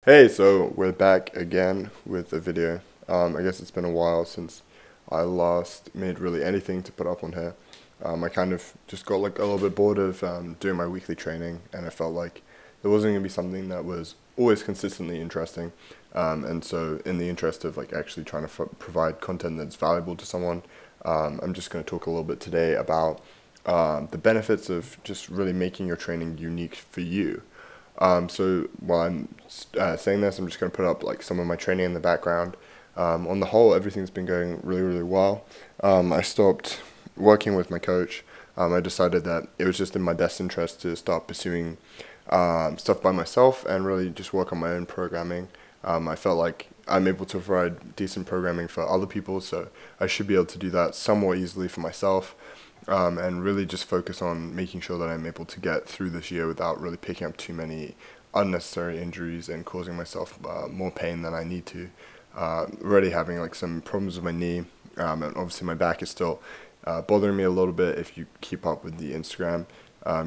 Hey, so we're back again with a video. I guess it's been a while since I last made really anything to put up on here. I kind of just got like a little bit bored of doing my weekly training, and I felt like there wasn't going to be something that was always consistently interesting. And so, in the interest of like actually trying to provide content that's valuable to someone, I'm just going to talk a little bit today about the benefits of just really making your training unique for you. So while I'm saying this, I'm just going to put up like some of my training in the background. On the whole, everything's been going really, really well. I stopped working with my coach. I decided that it was just in my best interest to start pursuing stuff by myself and really just work on my own programming. I felt like I'm able to provide decent programming for other people, so I should be able to do that somewhat easily for myself, and really just focus on making sure that I'm able to get through this year without really picking up too many unnecessary injuries and causing myself more pain than I need to. Already having like some problems with my knee, and obviously my back is still bothering me a little bit. If you keep up with the Instagram,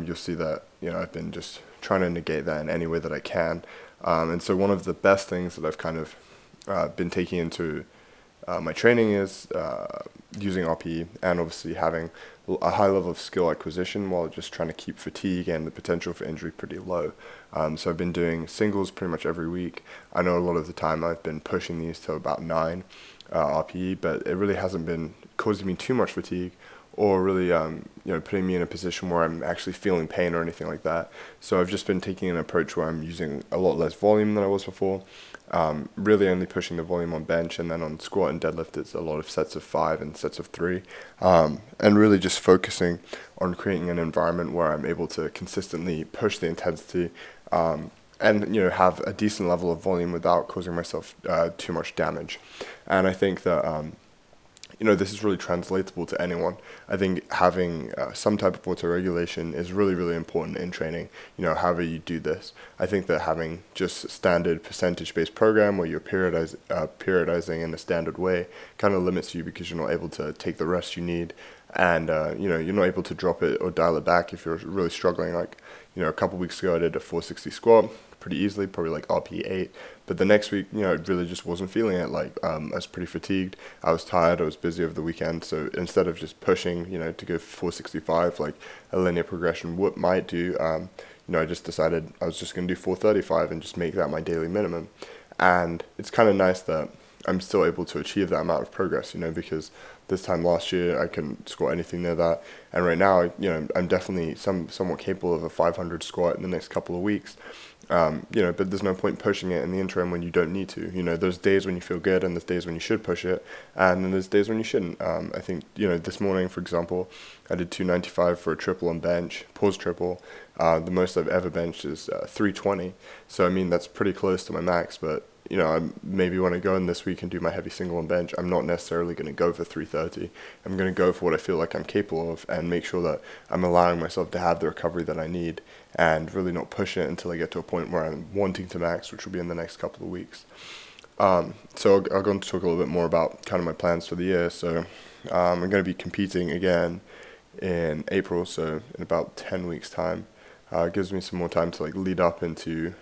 you'll see that I've been just trying to negate that in any way that I can. And so one of the best things that I've kind of been taking into my training is using RPE and obviously having a high level of skill acquisition while just trying to keep fatigue and the potential for injury pretty low. So I've been doing singles pretty much every week. I know a lot of the time I've been pushing these to about 9 RPE, but it really hasn't been causing me too much fatigue or really putting me in a position where I'm actually feeling pain or anything like that. So I've just been taking an approach where I'm using a lot less volume than I was before, really only pushing the volume on bench, and then on squat and deadlift it's a lot of sets of 5 and sets of 3, and really just focusing on creating an environment where I'm able to consistently push the intensity, and have a decent level of volume without causing myself too much damage. And I think that this is really translatable to anyone. I think having some type of auto-regulation is really, really important in training, however you do this. I think that having just a standard percentage-based program where you're periodizing in a standard way kind of limits you because you're not able to take the rest you need, and you're not able to drop it or dial it back if you're really struggling. Like, a couple weeks ago I did a 460 squat pretty easily, probably like RP 8. But the next week, I really just wasn't feeling it. Like, I was pretty fatigued. I was tired. I was busy over the weekend. So instead of just pushing, to go 465, like a linear progression might do, I just decided I was just going to do 435 and just make that my daily minimum. And it's kind of nice that I'm still able to achieve that amount of progress, because this time last year I couldn't squat anything near that, and right now, I'm definitely somewhat capable of a 500 squat in the next couple of weeks. But there's no point pushing it in the interim when you don't need to. There's days when you feel good and there's days when you should push it, and then there's days when you shouldn't. I think, this morning, for example, I did 295 for a triple on bench, pause triple. The most I've ever benched is 320. So, I mean, that's pretty close to my max, but I maybe want to go in this week and do my heavy single on bench. I'm not necessarily going to go for 330. I'm going to go for what I feel like I'm capable of and make sure that I'm allowing myself to have the recovery that I need and really not push it until I get to a point where I'm wanting to max, which will be in the next couple of weeks. So I'll go on to talk a little bit more about kind of my plans for the year. So I'm going to be competing again in April, so in about 10 weeks' time. It gives me some more time to like lead up into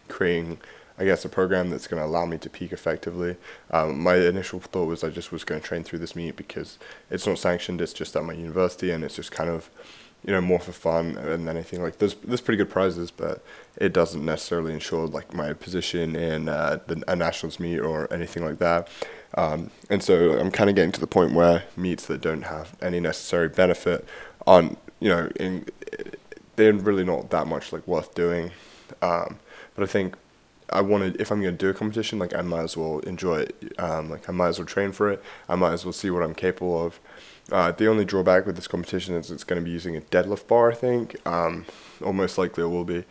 creating, I guess, a program that's going to allow me to peak effectively. My initial thought was I just was going to train through this meet because it's not sanctioned, it's just at my university, and it's just kind of, more for fun than anything. Like, there's pretty good prizes, but it doesn't necessarily ensure like my position in a nationals meet or anything like that. And so I'm kind of getting to the point where meets that don't have any necessary benefit on, they're really not that much like worth doing. But I think if I'm going to do a competition, like, I might as well enjoy it. Like, I might as well train for it. I might as well see what I'm capable of. The only drawback with this competition is it's going to be using a deadlift bar, I think. Or most likely it will be.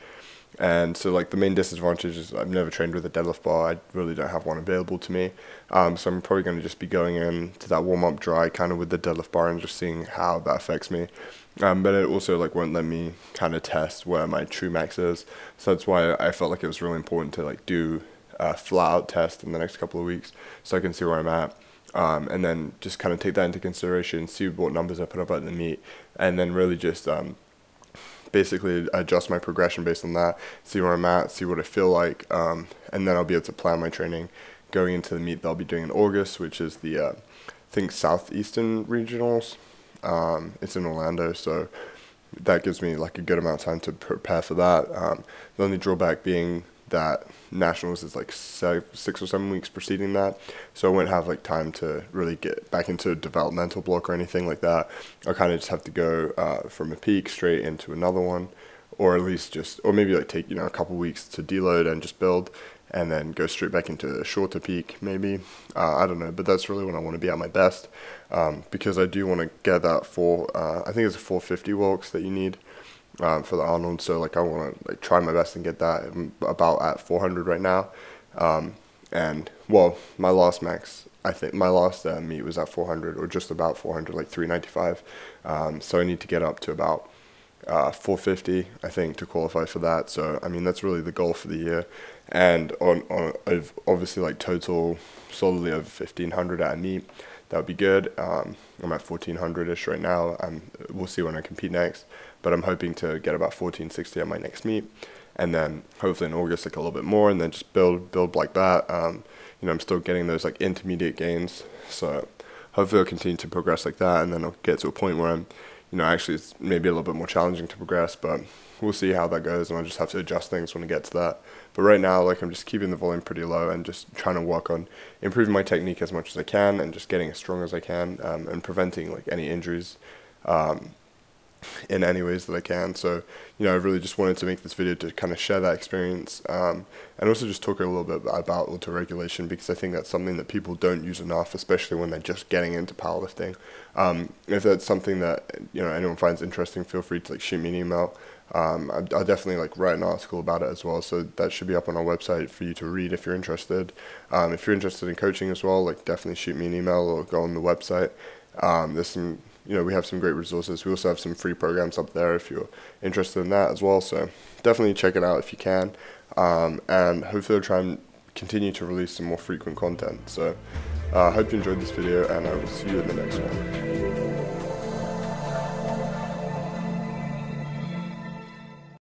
And so, like, the main disadvantage is I've never trained with a deadlift bar. I really don't have one available to me. So I'm probably going to just be going in to that warm-up dry kind of with the deadlift bar and just seeing how that affects me. But it also like won't let me kind of test where my true max is. So that's why I felt like it was really important to like do a flat out test in the next couple of weeks so I can see where I'm at. And then just kind of take that into consideration, see what numbers I put up at the meet, and then really just basically adjust my progression based on that, see where I'm at, see what I feel like, and then I'll be able to plan my training going into the meet that I'll be doing in August, which is the I think Southeastern Regionals. It's in Orlando, so that gives me like a good amount of time to prepare for that. The only drawback being that nationals is like 6 or 7 weeks preceding that, so I won't have like time to really get back into a developmental block or anything like that. I kind of just have to go from a peak straight into another one, or at least just, or maybe like take, you know, a couple weeks to deload and just build, and then go straight back into a shorter peak maybe. I don't know, but that's really when I want to be at my best, because I do want to get that I think it's a 450 walks that you need for the Arnold, so like I want to like try my best and get that. I'm about at 400 right now, and well, my last max, I think my last meet was at 400, or just about 400, like 395, so I need to get up to about 450, I think, to qualify for that. So I mean, that's really the goal for the year, and I've obviously like total solidly over 1500 at a meet. That would be good. I'm at 1400-ish right now. We'll see when I compete next, but I'm hoping to get about 1460 at my next meet, and then hopefully in August like a little bit more, and then just build like that. You know, I'm still getting those like intermediate gains, so hopefully I'll continue to progress like that, and then I'll get to a point where I'm, you know, actually it's maybe a little bit more challenging to progress, but we'll see how that goes, and I'll just have to adjust things when I get to that. But right now, like, I'm just keeping the volume pretty low and just trying to work on improving my technique as much as I can, and just getting as strong as I can, and preventing like any injuries in any ways that I can. So, you know, I really just wanted to make this video to kind of share that experience, and also just talk a little bit about auto-regulation, because I think that's something that people don't use enough, especially when they're just getting into powerlifting. If that's something that, you know, anyone finds interesting, feel free to like shoot me an email. I'll definitely like write an article about it as well, so that should be up on our website for you to read if you're interested. If you're interested in coaching as well, like definitely shoot me an email or go on the website. There's some, you know, we have some great resources. We also have some free programs up there if you're interested in that as well, so definitely check it out if you can, and hopefully I'll try and continue to release some more frequent content. So I hope you enjoyed this video, and I will see you in the next one.